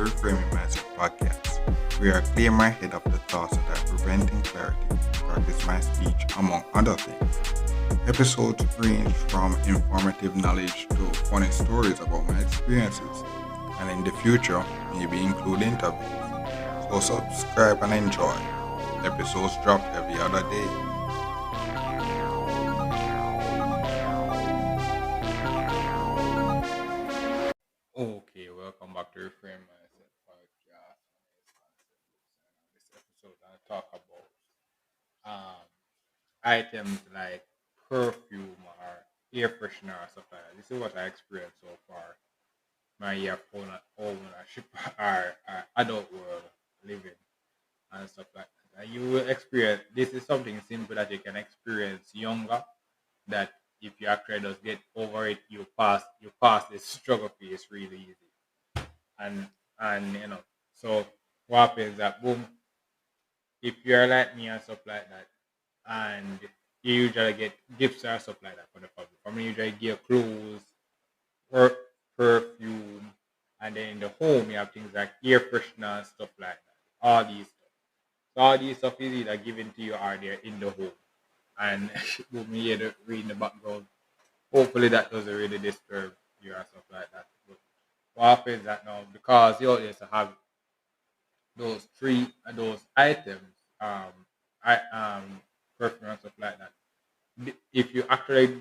Reframing Mindset podcast. We are clear my head of the thoughts that are preventing clarity, practice my speech, among other things. Episodes range from informative knowledge to funny stories about my experiences, and in the future, maybe include interviews. So subscribe and enjoy. Episodes drop every other day. Okay, welcome back to Reframe Mindset podcast. This episode, I talk about um, items like perfume or air freshener or stuff like that. This is what I experienced so far. My earphone ownership or adult world living and stuff like that. And you will experience this is something simple that you can experience younger. That if you actually just get over it, you pass this struggle phase really easy. And so what happens is that boom, if you're like me and stuff like that, and you usually get gifts or stuff like that from the public. For me, usually get clothes, per- perfume, and then in the home you have things like air freshener and stuff like that. All these stuff. So all these stuff is either given to you or they're in the home. And boom, you hear the read in the background. Hopefully that doesn't really disturb you or stuff like that. But what happens is that now because you always have those items, I perfume and stuff like that. If you actually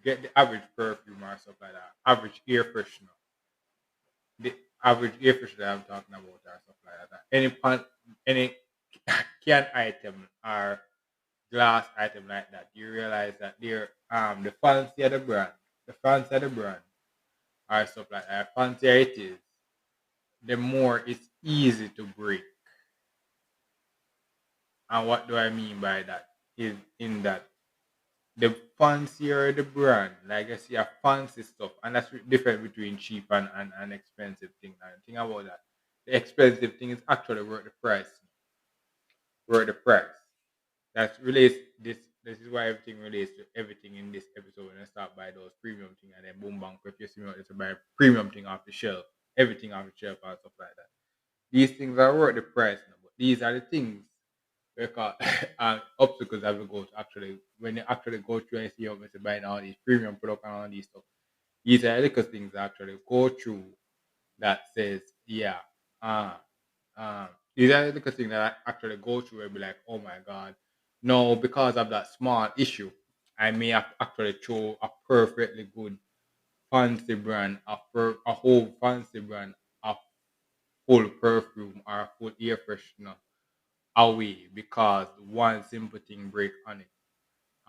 get the average perfume or stuff like that, average air freshener, the average air freshener I'm talking about or stuff like that. Any can item or glass item like that, you realize that they're the fancier the brand or stuff like that, fancier it is, the more it's easy to break. And what do I mean by that? Is in that the fancier the brand, like I see a fancy stuff, and that's different between cheap and expensive thing. And think about that. The expensive thing is actually worth the price. Worth the price. That relates this is why everything relates to everything in this episode. When I start by those premium thing and then boom bang if you see me to buy premium thing off the shelf, everything off the shelf and stuff like that. These things are worth the price now, but these are the things because obstacles that we go to actually when you actually go through and see how much you're buying all these premium products and all these stuff. These are the little things that actually go through that says, yeah, uh, uh, these are the little things that I actually go through and be like, oh my god, no, because of that small issue, I may have actually throw a perfectly good fancy brand, a whole fancy brand, a full perfume or a full air freshener away because one simple thing break on it.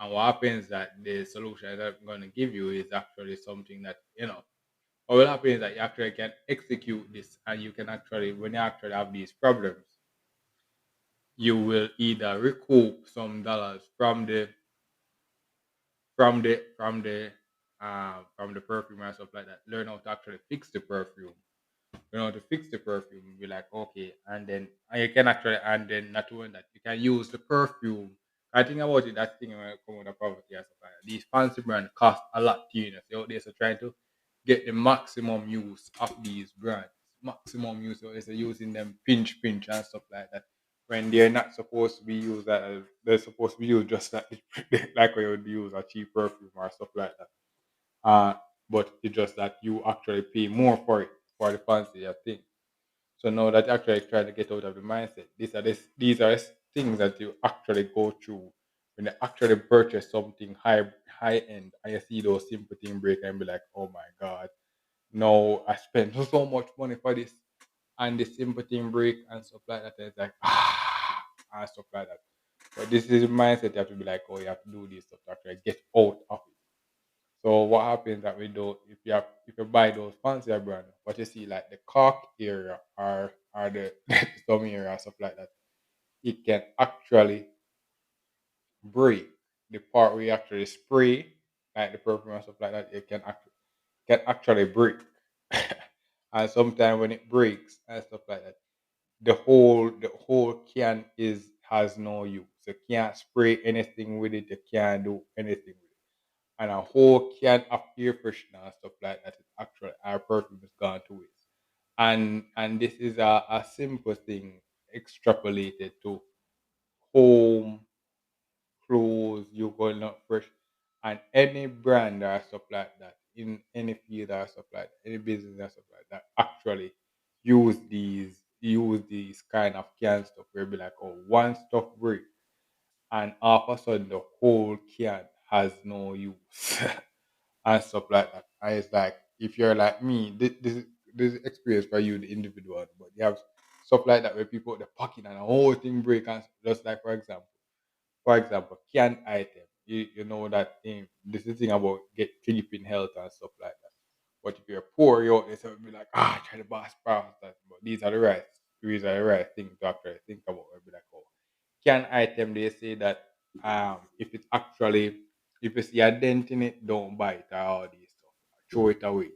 And what happens that the solution that I'm gonna give you is actually something that what will happen is that you actually can execute this and you can actually when you actually have these problems, you will either recoup some dollars from the perfume and stuff like that. Learn how to actually fix the perfume. Learn how to fix the perfume. Be like, okay, and you can actually and then not only that, you can use the perfume. I think about it, that thing when it comes with the poverty and stuff like that. These fancy brands cost a lot to you know. So they're so trying to get the maximum use of these brands. Maximum use. So they're using them pinch and stuff like that. When they're not supposed to be used that they're supposed to be used just like like when you would use a cheap perfume or stuff like that. Uh, but it's just that you actually pay more for it for the fancier thing. So now that you actually try to get out of the mindset, these are things that you actually go through when you actually purchase something high end and you see those simple things break and be like, oh my god, no, I spent so much money for this and the simple thing break and stuff like that. And it's like and stuff like that. But this is the mindset you have to be like, oh, you have to do this stuff to actually get out of it. So what happens that we do if you buy those fancier brand, what you see like the cork area or the some area and stuff like that, it can actually break the part where you actually spray like the perfume and stuff like that, it can actually break. And sometimes when it breaks and stuff like that, the whole can is has no use. You can't spray anything with it, you can't do anything with it and a whole can of air freshener and stuff like that is actually our perfume is gone to waste. And this is a simple thing extrapolated to home, clothes, you going up fresh, and any brand or stuff like that in any field or stuff like that, any business or stuff like that actually use these kind of can stuff where it be like, oh, one stuff break and all of a sudden the whole can has no use and stuff like that. And it's like, if you're like me, this is experience for you, the individual, but you have stuff like that where people the pocket and the whole thing break and just like for example, canned item. You know that thing. This is the thing about keeping health and stuff like that. But if you're poor, you always have to be like, try to boss past that. But these are the right things to actually think about. Be like, oh, canned item. They say that if it's actually if you see a dent in it, don't buy it or all these stuff. Throw it away.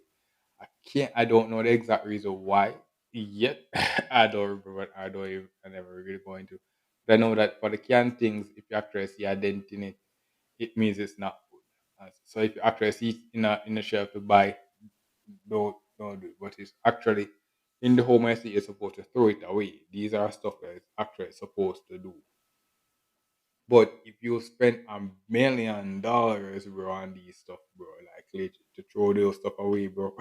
I don't know the exact reason why yet. I don't remember. I never really go into. But I know that for the canned things, if you actually see a dent in it, it means it's not good. So if you actually see it in a shelf to buy, don't do it. But it's actually in the home I see you're supposed to throw it away. These are stuff that it's actually supposed to do. But if you spend $1 million, bro, on these stuff, bro, like legit to throw those stuff away, bro,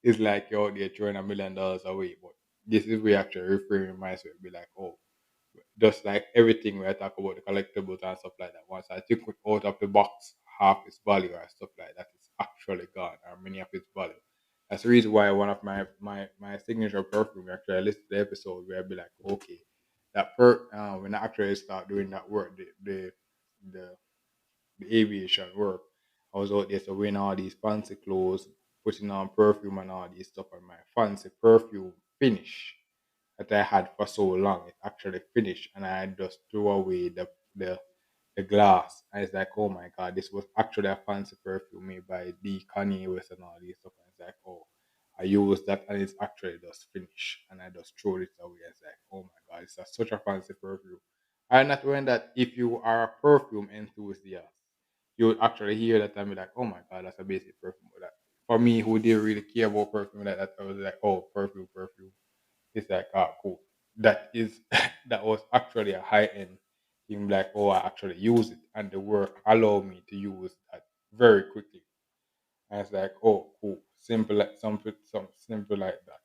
it's like you're out there throwing $1 million away. But this is where actually reframing myself, be like, oh, just like everything where I talk about the collectibles and stuff like that. Once I took it out of the box, half its value or stuff like that is actually gone, or many of its value. That's the reason why one of my signature perfume actually I listened to the episode where I'd be like, okay, when I actually start doing that work, the the aviation work, I was out there so wearing all these fancy clothes, putting on perfume and all these stuff, and my fancy perfume finish that I had for so long. It actually finished, and I just threw away the the glass. And it's like, oh my god, this was actually a fancy perfume made by D. Kanye West and all these stuff. And it's like, oh, I used that, and it's actually just finished, and I just threw it away. It's like, oh my god, such a fancy perfume. And not when that if you are a perfume enthusiast, you would actually hear that and be like, oh my god, that's a basic perfume. But that, for me, who didn't really care about perfume like that, I was like, oh, perfume, perfume. It's like, cool. That is that was actually a high end thing. Like, oh, I actually use it, and the work allowed me to use that very quickly. And it's like, oh, cool, simple, like some simple like that.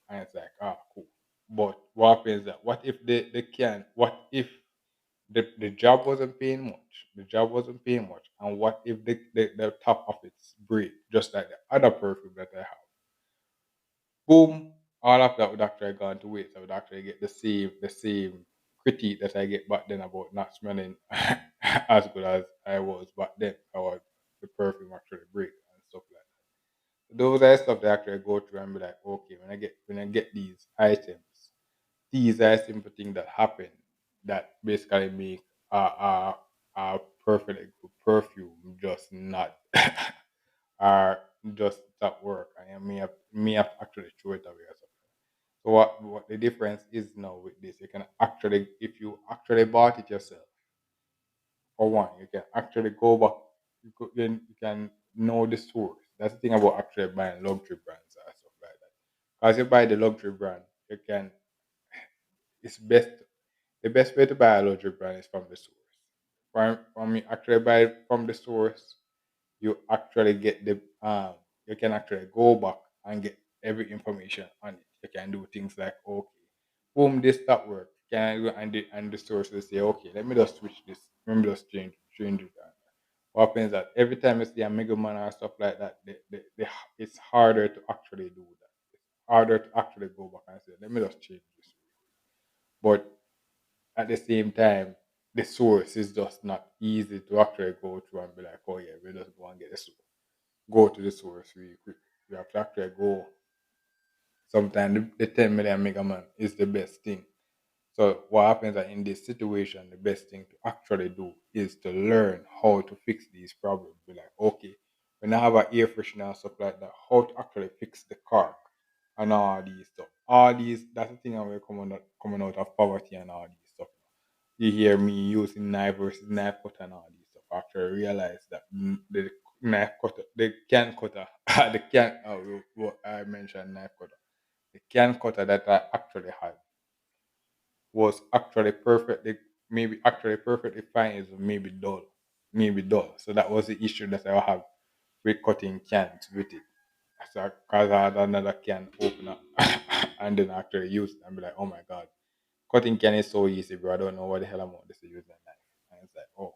And it's like, cool. But what happens that what if they can? What if the job wasn't paying much? The job wasn't paying much, and what if the top of it's break, just like the other perfume that I have? Boom, all of that would actually gone to waste. I would actually get the same critique that I get back then about not smelling as good as I was back then, or the perfume actually break and stuff like that. Those are stuff that I actually go through and be like, okay, when I get these items, these are simple things that happen that basically make a perfectly good perfume just not or just at work. I may have actually throw it away or something. So what the difference is now with this, you can actually, if you actually bought it yourself, for one, you can actually go back, you can know the source. That's the thing about actually buying luxury brands and stuff like that. Because you buy the luxury brand, you can it's best the best way to buy a luxury brand is from the source. From you actually buy it from the source, you actually get you can actually go back and get every information on it. You can do things like, okay, boom, this that work. Can I go and the source will say, okay, let me just switch this. Let me just change it. What happens that every time you see a mega man or stuff like that, it's harder to actually do that. It's harder to actually go back and say, let me just change this. But at the same time, the source is just not easy to actually go to and be like, oh yeah, we just go and get the source. Go to the source really quick. You have to actually go. Sometimes the 10 million mega man is the best thing. So what happens that in this situation, the best thing to actually do is to learn how to fix these problems. Be like, okay, when I have an air freshener and stuff like that, how to actually fix the cork and all these stuff. All these, that's the thing that we're coming out of poverty and all these stuff. You hear me using knife versus knife cut and all these stuff. I actually realize that knife cutter, the can cutter, the can. What I mentioned knife cutter. The can cutter that I actually had was actually perfectly, maybe actually perfectly fine. Is maybe dull. So that was the issue that I have with cutting cans with it. So because I had another can opener and then actually use it and be like, oh my god, cutting can is so easy, bro. I don't know what the hell I'm going to use that knife. And it's like, oh,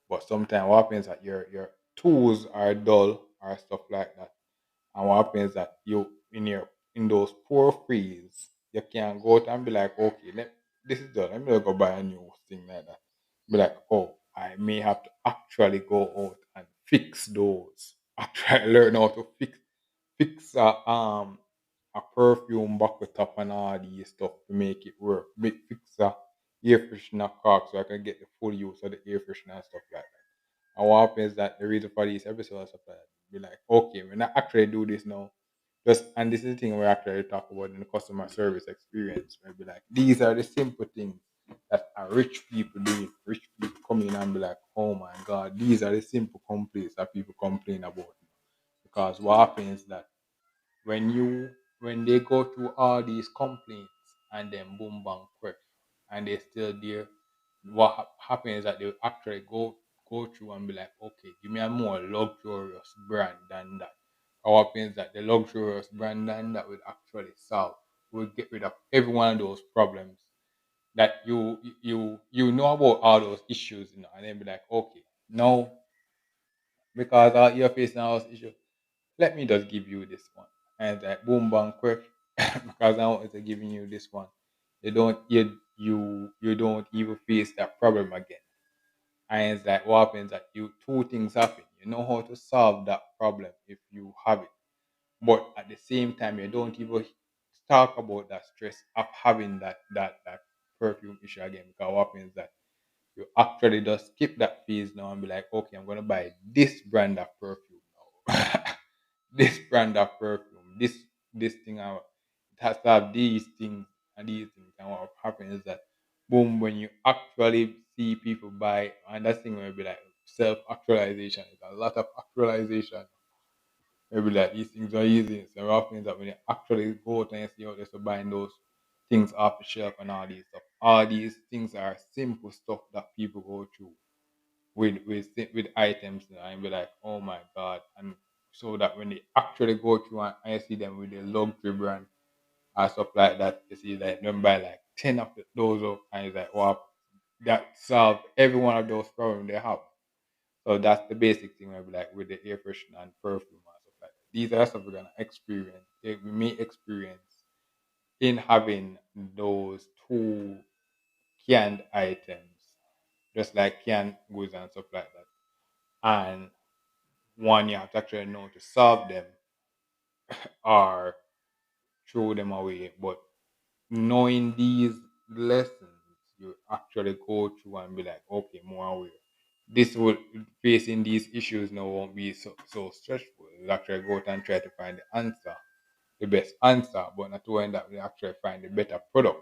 but sometimes what happens that your tools are dull or stuff like that. And what happens that you in those poor freeze, you can go out and be like, okay, this is done. Let me go buy a new thing like that. Be like, oh, I may have to actually go out and fix those. Actually learn how to fix a perfume bucket top and all these stuff to make it work. Fix a air freshener cork so I can get the full use of the air freshener and stuff like that. And what happens is that the reason for these episodes of that be like, okay, when I actually do this now, just and this is the thing we actually talk about in the customer service experience, where be like, these are the simple things that are rich people do. Rich people come in and be like, oh my god, these are the simple complaints that people complain about. Because what happens is that when they go through all these complaints and then boom bang quick and they still there, what happens is that they actually go through and be like, okay, give me a more luxurious brand than that. Or what happens is that the luxurious brand than that will actually solve, will get rid of every one of those problems that you know about all those issues, and then be like, okay, now because you're facing all those issues, let me just give you this one. And like boom bang quick because I wanted to giving you this one. You don't even face that problem again. And it's like what happens that you two things happen. You know how to solve that problem if you have it. But at the same time you don't even talk about that stress of having that perfume issue again. Because what happens that you actually just skip that phase now and be like, okay, I'm gonna buy this brand of perfume now. This brand of perfume, this thing, it has to have these things and these things. And what happens is that, boom, when you actually see people buy, and that thing will be like self actualization. It's a lot of actualization. Maybe like these things are easy. So what happens is that when you actually go out and you see how they're buying those things off the shelf and all these stuff, all these things are simple stuff that people go through with items and be like, oh my god, and so that when they actually go through and I see them with the luxury brand and stuff like that, you see like them buy like 10 of those up and it's like wow, that solve every one of those problems they have. So that's the basic thing I be like with the air freshener and perfume and stuff like that. These are stuff we're gonna experience. We may experience in having those two canned items, just like canned goods and stuff like that. And one you have to actually know to solve them or throw them away. But knowing these lessons, you actually go through and be like, okay, more aware. This will facing these issues now won't be so stressful. You'll actually go out and try to find the answer, the best answer, but not to end up we actually find the better product.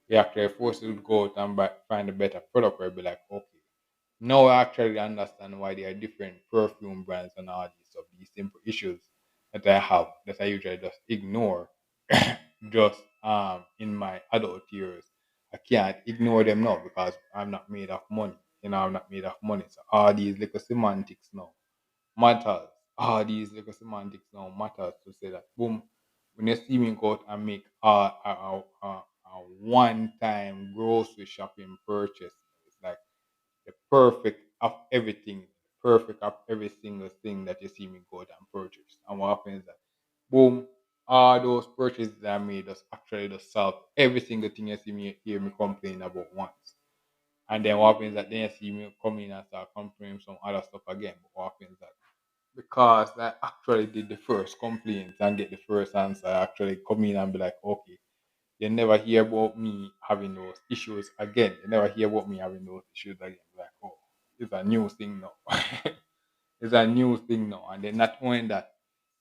We actually force you to go out and find a better product where be like, okay, now I actually understand why there are different perfume brands and all these simple issues that I have that I usually just ignore just in my adult years. I can't ignore them now because I'm not made of money. I'm not made of money. So all these little semantics now matters. All these little semantics now matters to say that boom, when you see me go out and make a one-time grocery shopping purchase, it's like the perfect of everything, perfect of every single thing that you see me go out and purchase. And what happens is that boom, all those purchases that I made just actually just solve every single thing you see me hear me complain about once. And then what happens is that then you see me come in and start complaining some other stuff again. But what happens is that because I actually did the first complaint and get the first answer, I actually come in and be like, okay, you never hear about me having those issues again. You never hear about me having those issues again. Like, oh, it's a new thing now. It's a new thing now. And then not only that,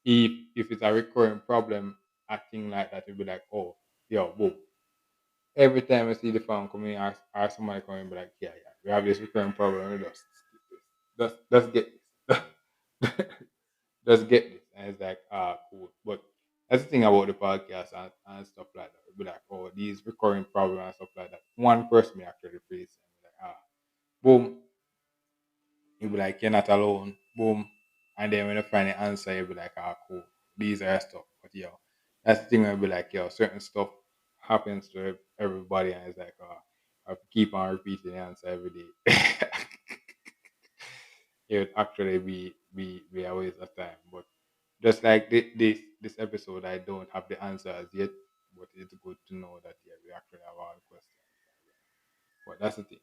if it's a recurring problem, a thing like that, you'll be like, oh, yo, whoa. Every time I see the phone coming, or somebody coming, be like, yeah, we have this recurring problem. We just skip this. Just get this. Just get this. And it's like, cool. But that's the thing about the podcast and stuff like that. It'll be like, oh, these recurring problems and stuff like that. One person may actually face and be like, boom. You'll be like, you're not alone. Boom. And then when you find the answer, you'll be like, cool. These are stuff. But yo, that's the thing where you'll be like, yo, certain stuff happens to everybody. And it's like, I have to keep on repeating the answer every day. It would actually be a waste of time. But just like this episode, I don't have the answers yet, but it's good to know that yeah, we actually have all the questions. But that's the thing.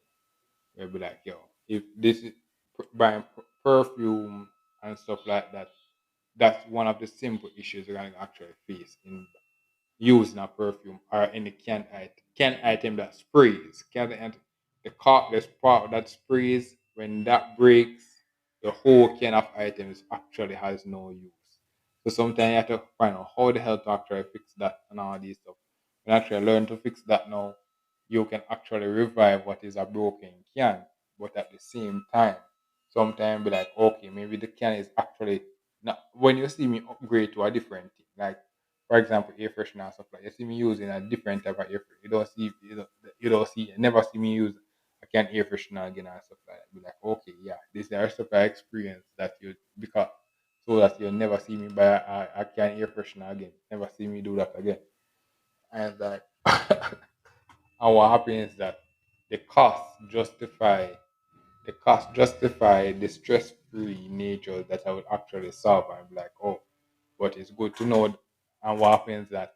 We'll be like, yo, if this is buying perfume and stuff like that, that's one of the simple issues you're gonna actually face in using a perfume or any can item that sprays. The corkless part that sprays when that breaks, the whole can of items actually has no use. So sometimes you have to find out how the hell to actually fix that and all these stuff. When you actually learn to fix that now, you can actually revive what is a broken can. But at the same time, sometimes be like, okay, maybe the can is actually not when you see me upgrade to a different thing, like for example, air freshener and stuff like that. You see me using a different type of air freshener. You never see me use a can air freshener again and stuff like that. Be like, okay, yeah, this is a stuff I experience that you because so that you'll never see me buy a can air freshener again. Never see me do that again. And like and what happens is that the cost justify the stress free nature that I would actually solve and be like, oh, but it's good to know and what happens that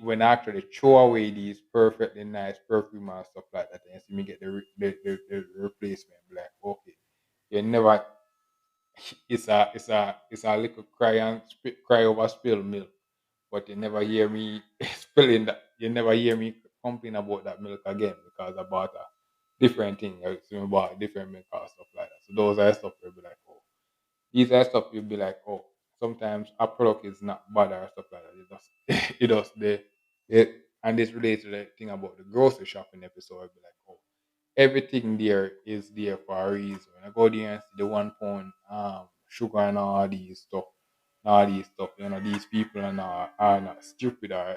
when I actually throw away these perfectly nice perfume and stuff like that, and see me get the replacement, be like, okay, you never, it's a little cry over spilled milk, but you never hear me spilling that. You never hear me complain about that milk again because I bought a different thing. I bought a different milk or stuff like that. So those are stuff you'll be like, oh, these are stuff you'll be like, oh, sometimes a product is not bad or stuff like that. It just it does and this relates to the thing about the grocery shopping episode. I'll be like, oh, everything there is there for a reason. When I go there and see the 1 pound sugar and all these stuff, these people are not stupid or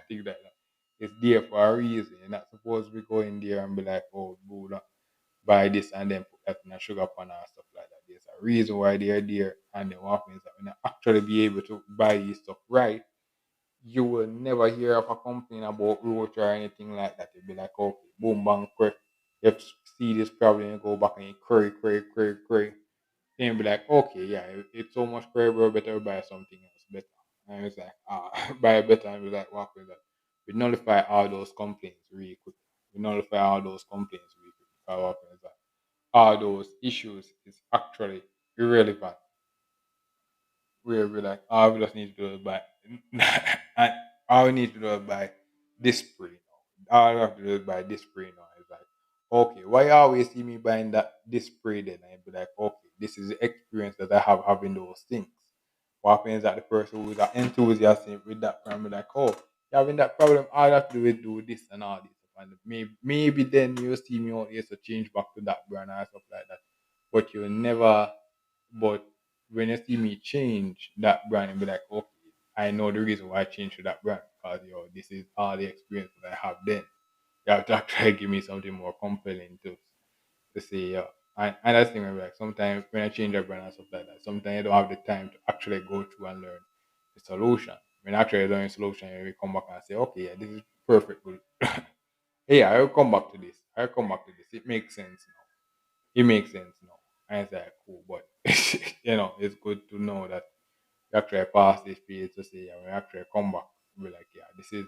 things like that. It's there for a reason. You're not supposed to be going there and be like, oh, Buddha, buy this and then put that in a sugar pan and stuff like that. There's a reason why they're there, and then what happens is that when you actually be able to buy this stuff right, you will never hear of a complaint about roach or anything like that. You'll be like, okay, boom, bang, quick. You see this problem, you go back and you query. Then you'll be like, okay, yeah, it's so much query, bro, better buy something else better. And it's like, buy better, and be like, what with that? We nullify all those complaints really quick. We nullify all those complaints really quick. Because what happens is that all those issues is actually irrelevant. We're like, all we just need to do is buy, and all we need to do is buy this spray now. All we have to do is buy this spray now. It's like, okay, why you always see me buying this spray then? And be like, okay, this is the experience that I have having those things. What happens is that the person who is enthusiastic with that problem be like, oh, you're having that problem, all you have to do is do this and all this. And maybe then you'll see me out here to change back to that brand and stuff like that. But you'll never but when you see me change that brand and be like, okay, I know the reason why I changed to that brand because this is all the experience that I have then. You have to actually give me something more compelling to say, yeah. And that's the thing, like sometimes when I change a brand and stuff like that, sometimes I don't have the time to actually go through and learn the solution. When I actually learn the solution, we come back and say, okay, yeah, this is perfect. Yeah, I'll come back to this. I'll come back to this. It makes sense now. It makes sense now. And it's like, cool, but it's good to know that you actually pass this period to say, yeah, when you actually come back, be like, yeah, this is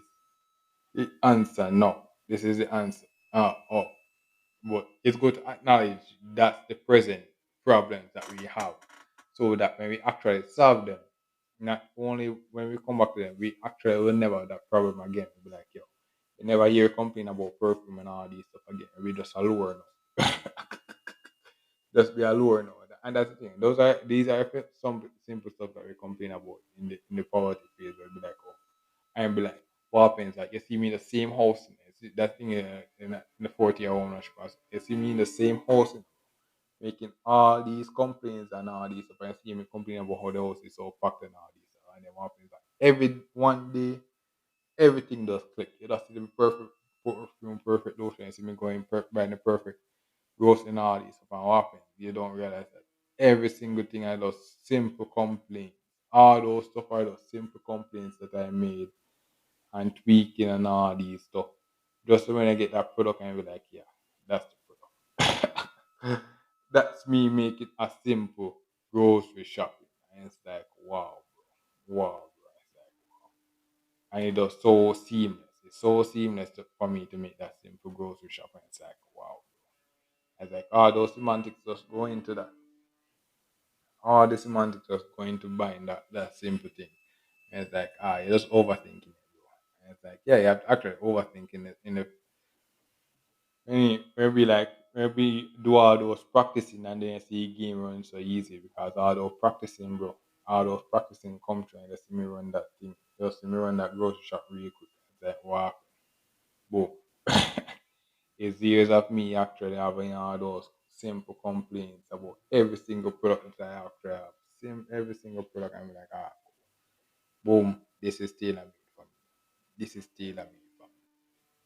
the answer. No, this is the answer. Oh, but it's good to acknowledge that's the present problems that we have, so that when we actually solve them, not only when we come back to them, we actually will never have that problem again. We'll be like, yo, you never hear complain about perfume and all these stuff again. We just a lure now. Just be a lure now. And that's the thing. These are some simple stuff that we complain about in the poverty phase. Where be like, oh, and be like, what happens? Like you see me in the same house. You see that thing in the 40 hour ownership. You see me in the same house. making all these complaints and all these stuff. And see me complaining about how the house is so packed and all this stuff. And then what happens like every one day, everything does click. You just see the perfect perfume, perfect lotion. You see me going buying the perfect rose and all this stuff. And what happens? You don't realize that every single thing I do simple complaints. All those stuff are those simple complaints that I made and tweaking and all these stuff. Just so when I get that product and be like, yeah, that's the product. That's me make it a simple grocery shopping. And it's like, wow, bro. Wow, bro. It's like, and it does so seamless. It's so seamless for me to make that simple grocery shopping. It's like, wow. I was like, oh, those semantics just go into that. All the semantics just go into buying that simple thing. And it's like, you're just overthinking it, bro. And it's like, yeah, you're actually overthinking it in the maybe like maybe do all those practicing and then see game run so easy because all those practicing, bro. All those practicing come through and just see me run that thing. Just see me run that grocery shop really quick. It's like wow, boom. It's years of me actually having all those simple complaints about every single product that I actually have. Every single product I'm like, boom, this is tailor made for me. This is tailor made for me.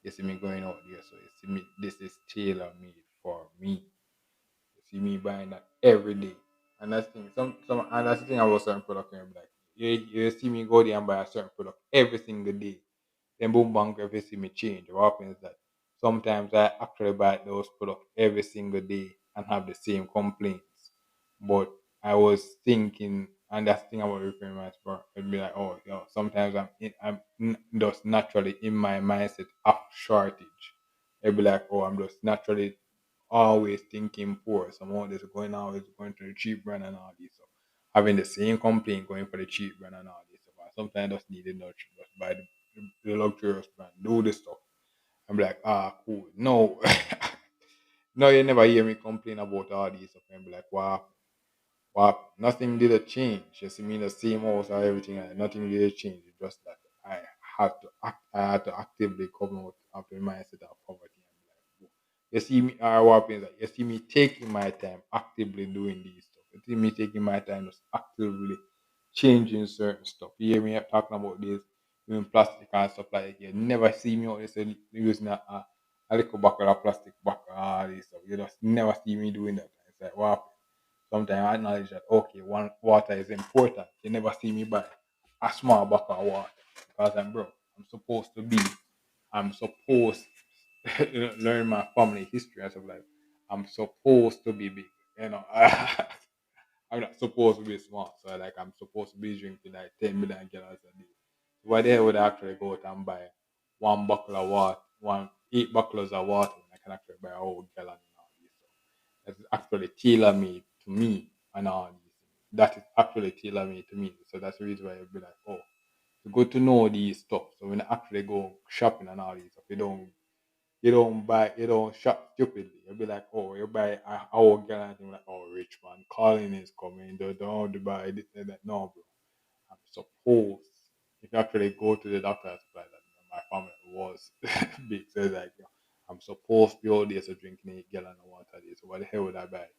You see me going out there, so you see me this is tailor made for me. You see me buying that every day. And that's the thing. Some and that's the thing about certain product and be like you see me go there and buy a certain product every single day. Then boom bang if you see me change. What happens is that sometimes I actually buy those products every single day and have the same complaints. But I was thinking and that's the thing about repairing my sport. It'd be like, oh, sometimes just naturally in my mindset of shortage. It'd be like, oh, I'm just naturally always thinking poor. Someone is going always going to the cheap brand and all this. So having the same complaint going for the cheap brand and all this. So sometimes I just need it not cheap, just buy the luxurious brand, do this stuff. I'm like, cool. No. No, you never hear me complain about all these stuff. And be like, wow, nothing did a change. You see me in the same house or everything, and nothing did a change. It's just that I had to actively come out of the mindset of poverty. And be like, "Whoa." You see me, what happens? That you see me taking my time, actively doing these stuff. You see me taking my time, just actively changing certain stuff. You hear me talking about this, doing plastic and stuff like that. You never see me out there using a little bucket of plastic bucket, all this stuff. You just never see me doing that. It's like, what? Sometimes I acknowledge that okay, one water is important. You never see me buy a small bottle of water because I'm broke. I'm supposed learn my family history and stuff like I'm supposed to be big. You know, I'm not supposed to be small. So like I'm supposed to be drinking like 10 million gallons a day. So why the hell would I actually go out and buy one bottle of water, one 8 bottles of water when I can actually buy a whole gallon and all this stuff? That's actually tailor made to me and all these things. That is actually tailor made to me. So that's the reason why you'll be like, oh, it's good to know these stuff. So when I actually go shopping and all these stuff, you don't shop stupidly. You'll be like, oh, you buy a whole gallon and you're like, oh, rich man, calling is coming. Don't have to buy this and that. No, bro. I'm supposed if you actually go to the doctor and supply that my family was big. So it's like, I'm supposed to be all days of drinking 8 gallon of water a day. So what the hell would I buy?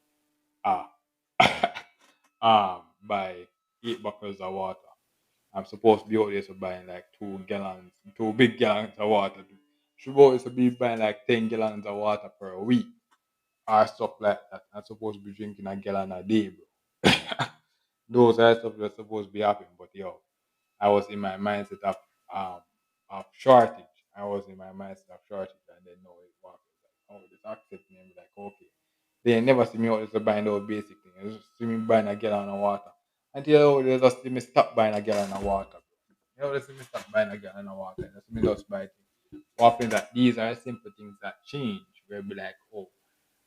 Ah, buy 8 bottles of water. I'm supposed to be out there to buying like 2 gallons, 2 big gallons of water. Supposed to be buying like 10 gallons of water per week or stuff like that. I'm supposed to be drinking a gallon a day, bro. Those are stuff that's supposed to be happening, but I was in my mindset um of shortage. I was in my mindset of shortage, and then no, it was like, oh, this accepting and be like, okay. They never see me out there buying those basic things. They just see me buying a gallon of water. Until they just see me stop buying a gallon of water. They see me stop buying a gallon of water. They see me just buy things. What happens that these are simple things that change. Where be like, oh,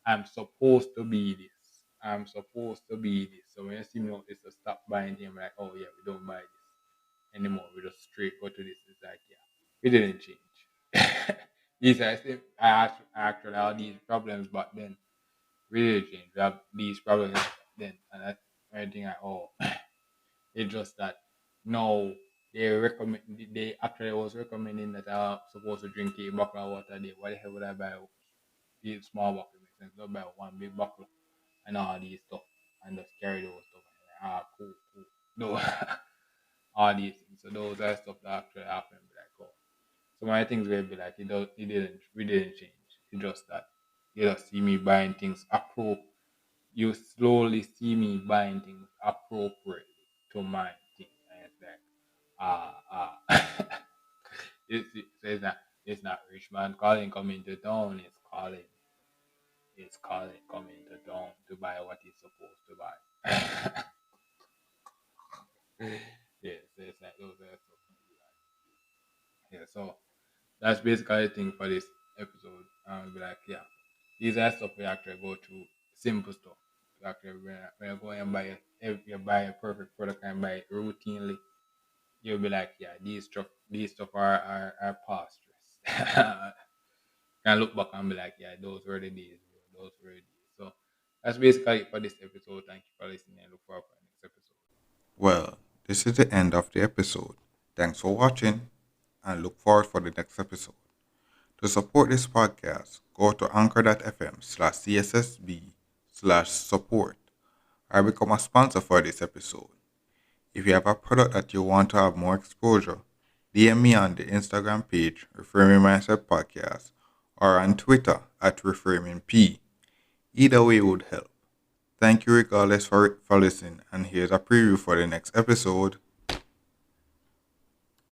I'm supposed to be this. I'm supposed to be this. So when you see me out there, so stop buying them. Like, oh yeah, we don't buy this anymore. We just straight go to this. It's like, yeah, we didn't change. These are actually all these problems, but then we didn't change. We have these problems then, and that's everything at all. It's just that no, they actually was recommending that I'm supposed to drink a bottle of water a day. Why the hell would I buy a small bottle? Makes sense. Not buy one big bottle and all these stuff and just carry those stuff and like, ah, cool, cool. No, all these things. So those are stuff that actually happen. Be like, oh, so my things will be like, we didn't change. It's just that you just see me buying things you slowly see me buying things appropriately to my thing. And it's like, it's not rich man calling coming to town, it's calling coming to town to buy what he's supposed to buy. Yeah, so it's like those are stuff. Yeah, so that's basically the thing for this episode. Be like, yeah, these are stuff we actually go through simple stuff. Actually, when you go and buy if you buy a perfect product and buy it routinely, you'll be like, yeah, these stuff are past stress. Can look back and be like, yeah, those were the days, bro. Those were the days. So that's basically it for this episode. Thank you for listening and look forward for the next episode. Well, this is the end of the episode. Thanks for watching and look forward for the next episode. To support this podcast, go to anchor.fm/cssb/support or become a sponsor for this episode. If you have a product that you want to have more exposure, DM me on the Instagram page, Reframing Mindset Podcast, or on Twitter at ReframingP. Either way would help. Thank you regardless for listening, and here's a preview for the next episode.